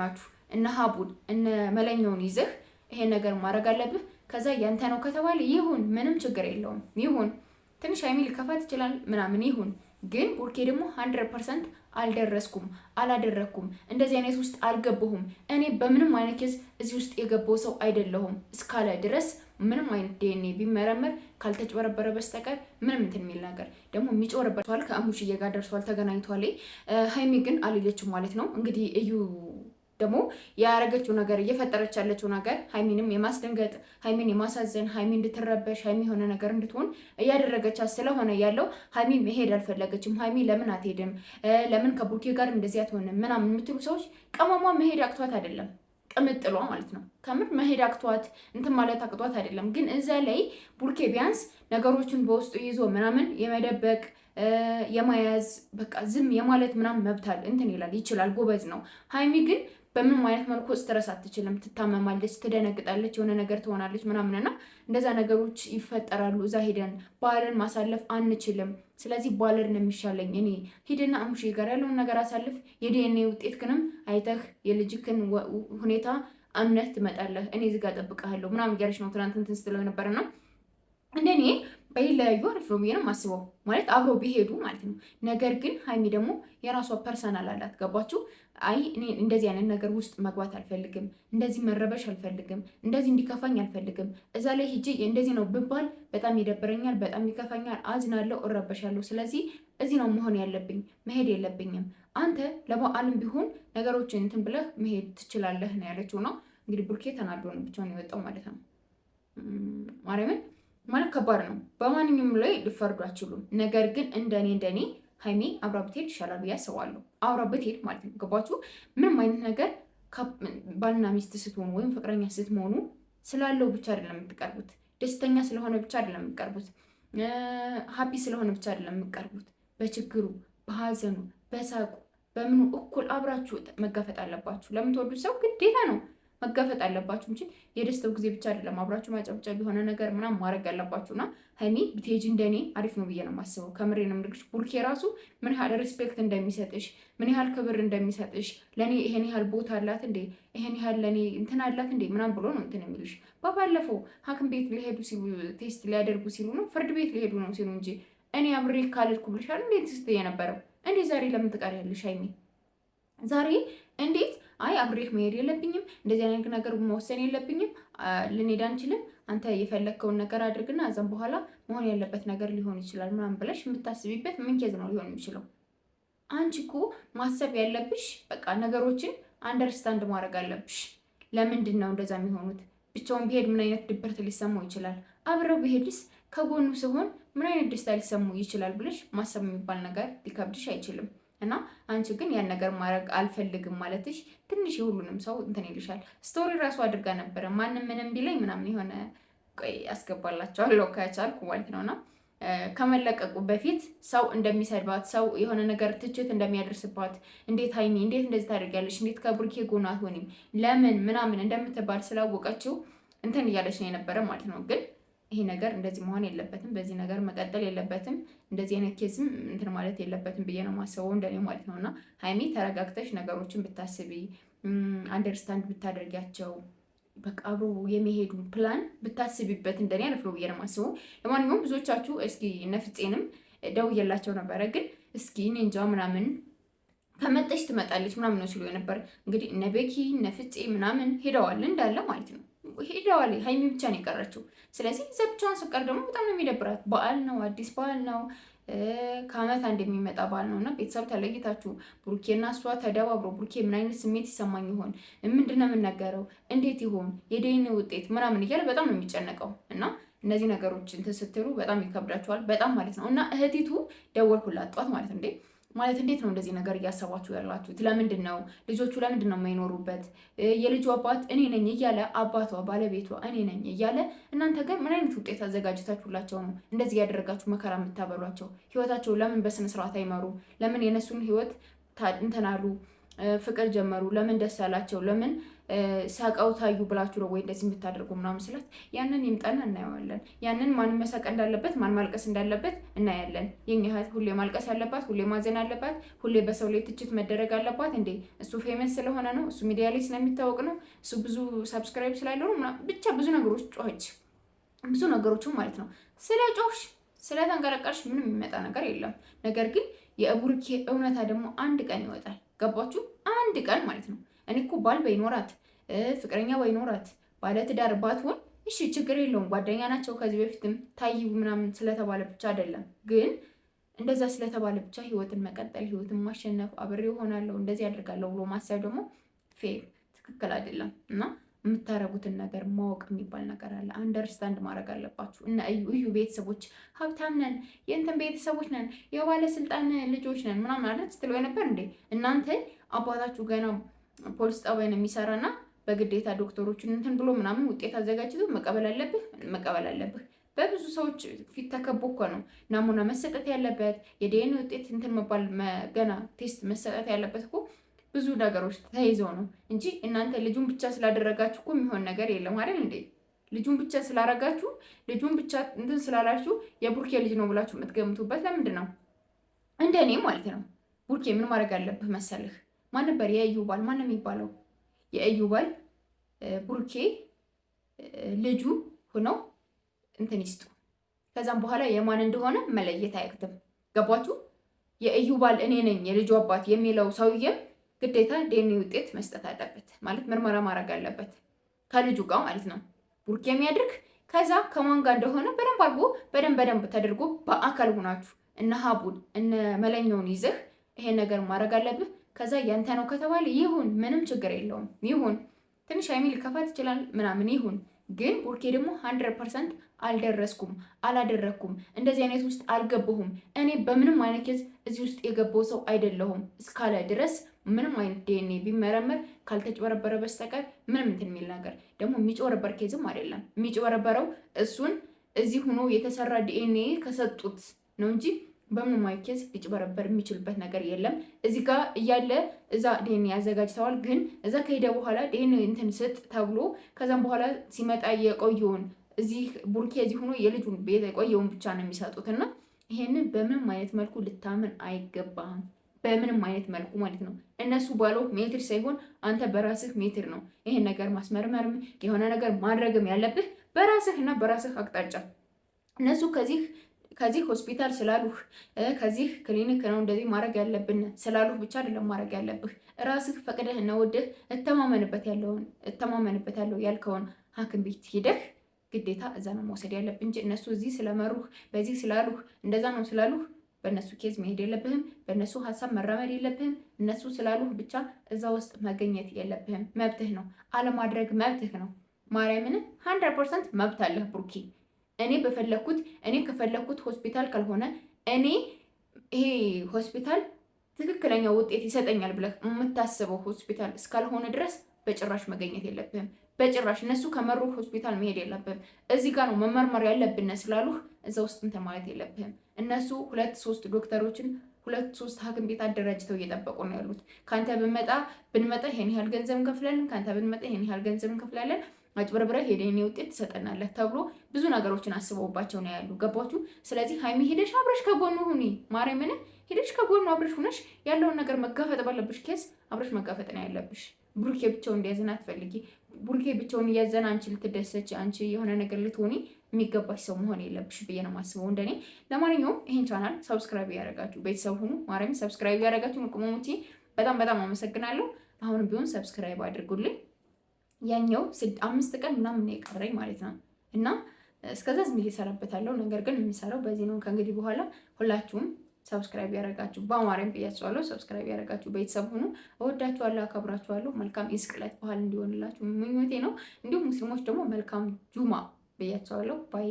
ናችሁ እነ ሀቡን እነ መለኛውን ይዘህ ይሄን ነገር ማድረግ አለብህ። ከዛ ያንተ ነው ከተባለ ይሁን፣ ምንም ችግር የለውም ይሁን። ትንሽ ሀይሚ ሊከፋት ይችላል ምናምን ይሁን። ግን ቡርኬ ደግሞ 100% አልደረስኩም፣ አላደረኩም፣ እንደዚህ አይነት ውስጥ አልገባሁም፣ እኔ በምንም አይነት ኬዝ እዚህ ውስጥ የገባው ሰው አይደለሁም እስካለ ድረስ ምንም አይነት ዲኤንኤ ቢመረመር ካልተጭበረበረ በስተቀር ምንም እንትን የሚል ነገር ደግሞ የሚጭበረበረዋል። ከአሙሽዬ ጋር ደርሷል፣ ተገናኝቷል። ሀይሚ ግን አልሄደችም ማለት ነው። እንግዲህ እዩ ደግሞ ያረገችው ነገር እየፈጠረች ያለችው ነገር ሀይሚንም የማስደንገጥ ሀይሚን የማሳዘን ሀይሚ እንድትረበሽ ሀይሚ የሆነ ነገር እንድትሆን እያደረገቻት ስለሆነ ያለው ሀይሚ መሄድ አልፈለገችም። ሀይሚ ለምን አትሄድም? ለምን ከቡርኬ ጋር እንደዚህ አትሆንም? ምናምን የምትሉ ሰዎች ቀመሟ መሄድ አቅቷት አይደለም፣ ቅምጥሏ ማለት ነው። ከምር መሄድ አቅቷት እንትን ማለት አቅቷት አይደለም። ግን እዛ ላይ ቡርኬ ቢያንስ ነገሮችን በውስጡ ይዞ ምናምን የመደበቅ የማያዝ በቃ ዝም የማለት ምናምን መብታል እንትን ይላል ይችላል፣ ጎበዝ ነው። ሀይሚ ግን በምንም አይነት መልኩ ስትረስ አትችልም። ትታመማለች፣ ትደነግጣለች፣ የሆነ ነገር ትሆናለች ምናምንና እንደዛ ነገሮች ይፈጠራሉ። እዛ ሄደን ባልን ማሳለፍ አንችልም። ስለዚህ ባልን ነው የሚሻለኝ እኔ ሂድና አሙሽ ጋር ያለውን ነገር አሳልፍ፣ የዲኤንኤ ውጤትክንም አይተህ የልጅክን ሁኔታ አምነህ ትመጣለህ፣ እኔ እዚህ ጋር እጠብቅሃለሁ ምናምን እያለች ነው ትናንት እንትን ስትለው ነበርና እንደኔ በይለያዩ አሪፍ ነው ብዬ ነው የማስበው። ማለት አብሮ ቢሄዱ ማለት ነው። ነገር ግን ሀይሚ ደግሞ የራሷ ፐርሰናል አላት። ገባችሁ? አይ እኔ እንደዚህ አይነት ነገር ውስጥ መግባት አልፈልግም፣ እንደዚህ መረበሽ አልፈልግም፣ እንደዚህ እንዲከፋኝ አልፈልግም። እዛ ላይ ሂጄ እንደዚህ ነው ብባል በጣም ይደብረኛል፣ በጣም ይከፋኛል፣ አዝናለሁ፣ እረበሻለሁ። ስለዚህ እዚህ ነው መሆን ያለብኝ፣ መሄድ የለብኝም። አንተ ለበዓልም ቢሆን ነገሮችን እንትን ብለህ መሄድ ትችላለህ ነው ያለችው። ነው እንግዲህ ቡርኬ ተናዶ ነው ብቻውን የወጣው ማለት ነው። ማርያምን ማለት ከባድ ነው። በማንኛውም ላይ ሊፈርዱ አይችሉም። ነገር ግን እንደኔ ሀይሚ አብራ ብትሄድ ይሻላል ብዬ አስባለሁ። አብራ ብትሄድ ማለት ነው። ገባችሁ? ምንም አይነት ነገር ባልና ሚስት ስትሆኑ ወይም ፍቅረኛ ስትሆኑ ስላለው ብቻ አይደለም የምትቀርቡት። ደስተኛ ስለሆነ ብቻ አይደለም የምትቀርቡት። ሀፒ ስለሆነ ብቻ አይደለም የምትቀርቡት። በችግሩ፣ በሀዘኑ፣ በሳቁ፣ በምኑ እኩል አብራችሁ መጋፈጥ አለባችሁ። ለምትወዱት ሰው ግዴታ ነው መጋፈጥ አለባችሁ እንጂ የደስተው ጊዜ ብቻ አይደለም አብራችሁ ማጨብጨብ የሆነ ነገር ምናምን ማድረግ ያለባችሁና ሀይሚ ብትሄጂ እንደኔ አሪፍ ነው ብዬ ነው የማስበው። ከምሬ ነው የምልሽ። ቡርኬ ራሱ ምን ያህል ሪስፔክት እንደሚሰጥሽ ምን ያህል ክብር እንደሚሰጥሽ ለእኔ ይሄን ያህል ቦታ አላት እንዴ ይሄን ያህል ለእኔ እንትን አላት እንዴ ምናምን ብሎ ነው እንትን የሚልሽ። በባለፈው ሐኪም ቤት ሊሄዱ ሲሉ ቴስት ሊያደርጉ ሲሉ ነው ፍርድ ቤት ሊሄዱ ነው ሲሉ እንጂ እኔ አብሬ ካልልኩ ብልሻል እንዴት ስትይ የነበረው እንዴ ዛሬ ለምን ትቀሪያለሽ ሀይሚ? ዛሬ እንዴት አይ አብሬክ መሄድ የለብኝም እንደዚህ አይነት ነገር መወሰን የለብኝም ልንሄድ አንችልም፣ አንተ የፈለግከውን ነገር አድርግና እዛም በኋላ መሆን ያለበት ነገር ሊሆን ይችላል ምናምን ብለሽ የምታስቢበት ምን ኬዝ ነው ሊሆን የሚችለው? አንቺ እኮ ማሰብ ያለብሽ በቃ ነገሮችን አንደርስታንድ ማድረግ አለብሽ። ለምንድን ነው እንደዛ የሚሆኑት? ብቻውን ቢሄድ ምን አይነት ድብርት ሊሰማው ይችላል? አብረው ቢሄድስ ከጎኑ ሲሆን ምን አይነት ደስታ ሊሰማው ይችላል ብለሽ ማሰብ የሚባል ነገር ሊከብድሽ አይችልም። እና አንቺ ግን ያን ነገር ማድረግ አልፈልግም ማለትሽ ትንሽ የሁሉንም ሰው እንትን ይልሻል። ስቶሪ ራሱ አድርጋ ነበረ ማንም ምንም ቢለኝ ምናምን የሆነ ቆይ ያስገባላቸዋለሁ ከቻልኩ ማለት ነውና ከመለቀቁ በፊት ሰው እንደሚሰድባት ሰው የሆነ ነገር ትችት እንደሚያደርስባት እንዴት ሀይሚ እንዴት እንደዚህ ታደርጊያለሽ እንዴት ከብሩኬ ጎን አትሆኒም ለምን ምናምን እንደምትባል ስላወቀችው እንትን እያለች ነው የነበረ ማለት ነው። ግን ይሄ ነገር እንደዚህ መሆን የለበትም፣ በዚህ ነገር መቀጠል የለበትም፣ እንደዚህ አይነት ኬዝም እንትን ማለት የለበትም ብዬ ነው የማስበው እንደኔ ማለት ነው። እና ሀይሚ ተረጋግተሽ ነገሮችን ብታስቢ አንደርስታንድ ብታደርጊያቸው በቃ አብሮ የሚሄዱ ፕላን ብታስቢበት እንደኔ አሪፍ ነው ብዬ ነው የማስበው። ለማንኛውም ብዙዎቻችሁ እስኪ ነፍፄንም ደውዬላቸው ነበረ፣ ግን እስኪ እኔ እንጃ ምናምን ከመጣች ትመጣለች ምናምን ነው ሲሉ የነበር። እንግዲህ እነ ቤኪ እነ ፍፄ ምናምን ሄደዋል እንዳለ ማለት ነው ሄደዋል። ሀይሚ ብቻ ነው የቀረችው። ስለዚህ እዛ ብቻዋን ስቀር ደግሞ በጣም ነው የሚደብራት። በዓል ነው፣ አዲስ በዓል ነው፣ ከአመት አንድ የሚመጣ በዓል ነው እና ቤተሰብ ተለይታችሁ ብሩኬና እሷ ተደባብሮ ብሩኬ ምን አይነት ስሜት ይሰማኝ ይሆን? ምንድነው የምናገረው? እንዴት ይሆን የዲኤንኤ ውጤት ምናምን እያለ በጣም ነው የሚጨነቀው እና እነዚህ ነገሮች እንትን ስትሉ በጣም ይከብዳችኋል፣ በጣም ማለት ነው። እና እህቲቱ ደወልኩላት ጧት ማለት እንዴ ማለት እንዴት ነው እንደዚህ ነገር እያሰባችሁ ያላችሁት? ለምንድን ነው ልጆቹ ለምንድን ነው የማይኖሩበት? የልጁ አባት እኔ ነኝ እያለ አባቷ ባለቤቷ እኔ ነኝ እያለ እናንተ ጋር ምን አይነት ውጤት አዘጋጅታችሁላቸው ነው እንደዚህ ያደረጋችሁ መከራ የምታበሏቸው? ህይወታቸው ለምን በስነ ስርዓት አይመሩ? ለምን የነሱን ህይወት እንትናሉ? ፍቅር ጀመሩ፣ ለምን ደስ አላቸው፣ ለምን ሳቀው ታዩ ብላችሁ ነው ወይ እንደዚህ የምታደርጉ ምናምን ስላት፣ ያንን ይምጣና እናየዋለን። ያንን ማን መሳቅ እንዳለበት ማን ማልቀስ እንዳለበት እናያለን። የኛ እህት ሁሌ ማልቀስ ያለባት፣ ሁሌ ማዘን አለባት፣ ሁሌ በሰው ላይ ትችት መደረግ አለባት እንዴ? እሱ ፌመስ ስለሆነ ነው? እሱ ሚዲያ ላይ ስለሚታወቅ ነው? እሱ ብዙ ሰብስክራይብ ስላለው ነው? ብቻ ብዙ ነገሮች ጮኸች፣ ብዙ ነገሮችም ማለት ነው። ስለ ጮህሽ ስለተንቀረቀርሽ ምንም የሚመጣ ነገር የለም። ነገር ግን የቡርኬ እውነታ ደግሞ አንድ ቀን ይወጣል። ገባችሁ? አንድ ቀን ማለት ነው። እኔ እኮ ባል ባይኖራት ፍቅረኛ ባይኖራት ባለትዳር ባትሆን እሺ ችግር የለውም፣ ጓደኛ ናቸው ከዚህ በፊትም ታይ ምናምን ስለተባለ ብቻ አይደለም። ግን እንደዛ ስለተባለ ብቻ ህይወትን መቀጠል፣ ህይወትን ማሸነፍ፣ አብሬ እሆናለሁ እንደዚህ አድርጋለሁ ብሎ ማሰብ ደግሞ ፌር ትክክል አይደለም። እና የምታረጉትን ነገር ማወቅ የሚባል ነገር አለ። አንደርስታንድ ማድረግ አለባችሁ። እና እዩ ቤተሰቦች ሀብታም ነን፣ የእንትን ቤተሰቦች ነን፣ የባለስልጣን ልጆች ነን ምናምን ማለት ስትለው የነበር እንዴ? እናንተ አባታችሁ ገና ፖሊስ ጣቢያ ነው የሚሰራና በግዴታ ዶክተሮችን እንትን ብሎ ምናምን ውጤት አዘጋጅቶ መቀበል አለብህ። በብዙ ሰዎች ፊት ተከቦ እኮ ነው ናሙና መሰጠት ያለበት፣ የዲኤንኤ ውጤት እንትን መባል ገና ቴስት መሰጠት ያለበት እኮ ብዙ ነገሮች ተይዘው ነው እንጂ እናንተ ልጁን ብቻ ስላደረጋችሁ እኮ የሚሆን ነገር የለም አይደል እንዴ? ልጁን ብቻ ስላረጋችሁ፣ ልጁን ብቻ እንትን ስላላችሁ የቡርኬ ልጅ ነው ብላችሁ የምትገምቱበት ለምንድን ነው? እንደኔ ማለት ነው። ቡርኬ ምን ማድረግ አለብህ መሰልህ? ማን ነበር የእዩ ባል? ማን ነው የሚባለው? የእዩ ባል ቡርኬ ልጁ ሆነው እንትን ይስጡ። ከዛም በኋላ የማን እንደሆነ መለየት አያቅትም። ገባችሁ? የእዩ ባል እኔ ነኝ የልጁ አባት የሚለው ሰውዬም ግዴታ ዲኤንኤ ውጤት መስጠት አለበት። ማለት ምርመራ ማድረግ አለበት ከልጁ ጋር ማለት ነው። ቡርኬ የሚያድርግ ከዛ ከማን ጋር እንደሆነ በደንብ አድርጎ በደንብ ተደርጎ በአካል ሆናችሁ እነ ሀቡን እነ መለኛውን ይዘህ ይሄን ነገር ማድረግ አለብህ። ከዛ ያንተ ነው ከተባለ ይሁን፣ ምንም ችግር የለውም ይሁን። ትንሽ ሀይሚ ሊከፋት ይችላል ምናምን ይሁን። ግን ቡርኬ ደግሞ 100% አልደረስኩም፣ አላደረኩም፣ እንደዚህ አይነት ውስጥ አልገባሁም፣ እኔ በምንም አይነት ኬዝ እዚህ ውስጥ የገባው ሰው አይደለሁም እስካለ ድረስ ምንም አይነት ዲኤንኤ ቢመረመር ካልተጭበረበረ በስተቀር ምንም እንትን የሚል ነገር ደግሞ የሚጭበረበር ኬዝም አይደለም። የሚጭበረበረው እሱን እዚህ ሆኖ የተሰራ ዲኤንኤ ከሰጡት ነው እንጂ በምንም አይነት ኬዝ ሊጭበረበር የሚችልበት ነገር የለም። እዚህ ጋር እያለ እዛ ዲኤንኤ ያዘጋጅተዋል። ግን እዛ ከሄደ በኋላ ዲኤንኤ እንትን ስጥ ተብሎ ከዛም በኋላ ሲመጣ የቆየውን እዚህ ቡርኬ እዚህ ሆኖ የልጁን ቤት የቆየውን ብቻ ነው የሚሰጡት እና ይሄንን በምንም አይነት መልኩ ልታምን አይገባም። በምንም አይነት መልኩ ማለት ነው። እነሱ ባለው ሜትር ሳይሆን አንተ በራስህ ሜትር ነው ይሄን ነገር ማስመርመርም የሆነ ነገር ማድረግም ያለብህ በራስህ እና በራስህ አቅጣጫ። እነሱ ከዚህ ሆስፒታል ስላሉህ ከዚህ ክሊኒክ ነው እንደዚህ ማድረግ ያለብን ስላሉህ ብቻ አይደለም ማድረግ ያለብህ። ራስህ ፈቅደህ እና ወደህ እተማመንበታለሁ ያልከውን ሐኪም ቤት ሂደህ ግዴታ እዛ ነው መውሰድ ያለብህ እንጂ እነሱ እዚህ ስለመሩህ በዚህ ስላሉህ እንደዛ ነው ስላሉህ በእነሱ ኬዝ መሄድ የለብህም። በእነሱ ሀሳብ መራመድ የለብህም። እነሱ ስላሉህ ብቻ እዛ ውስጥ መገኘት የለብህም። መብትህ ነው፣ አለማድረግ መብትህ ነው። ማርያምን 100% መብት አለህ ቡርኬ። እኔ ከፈለኩት ሆስፒታል ካልሆነ ይሄ ሆስፒታል ትክክለኛ ውጤት ይሰጠኛል ብለህ የምታስበው ሆስፒታል እስካልሆነ ድረስ በጭራሽ መገኘት የለብህም። በጭራሽ እነሱ ከመሩ ሆስፒታል መሄድ የለብህም። እዚህ ጋር ነው መመርመር ያለብን ስላሉህ እዛ ውስጥ እንትን ማለት የለብህም። እነሱ 2-3 ዶክተሮችን 2-3 ሐኪም ቤት አደራጅተው እየጠበቁ ነው ያሉት። ካንተ ብንመጣ ይሄን ያህል ገንዘብ እንከፍላለን፣ ካንተ ብንመጣ ይሄን ያህል ገንዘብ እንከፍላለን፣ አጭበርብረህ የዲኤንኤ ውጤት ትሰጠናለህ ተብሎ ብዙ ነገሮችን አስበውባቸው ነው ያሉ። ገባችሁ? ስለዚህ ሀይሚ ሄደሽ አብረሽ ከጎኑ ሁኒ። ማርያምን ሄደሽ ከጎኑ አብረሽ ሁነሽ ያለውን ነገር መጋፈጥ ባለብሽ ኬስ አብረሽ መጋፈጥ ነው ያለብሽ። ቡርኬ ብቻውን እንዲያዘን አትፈልጊ። ቡርኬ ብቻውን እያዘን አንቺ ልትደሰች አንቺ የሆነ ነገር ልትሆኒ የሚገባሽ ሰው መሆን የለብሽ ብዬ ነው የማስበው እንደኔ። ለማንኛውም ይህን ቻናል ሰብስክራይብ ያደረጋችሁ ቤተሰብ ሁኑ። ማርያም ሰብስክራይብ ያደረጋችሁ ቅመሞቼ በጣም አመሰግናለሁ። አሁንም ቢሆን ሰብስክራይብ አድርጉልኝ። ያኛው 5 ቀን ምናምን ነው የቀረኝ ማለት ነው እና እስከዛ ዝም ብዬ እሰራበታለሁ። ነገር ግን የሚሰራው በዚህ ነው ከእንግዲህ በኋላ። ሁላችሁም ሰብስክራይብ ያደረጋችሁ በአማርያም ብያችኋለሁ፣ ሰብስክራይብ ያደረጋችሁ ቤተሰብ ሁኑ። እወዳችኋለሁ፣ አከብራችኋለሁ። መልካም የስቅለት በዓል እንዲሆንላችሁ ምኞቴ ነው። እንዲሁም ሙስሊሞች ደግሞ መልካም ጁማ ብያችኋለሁ። ባይ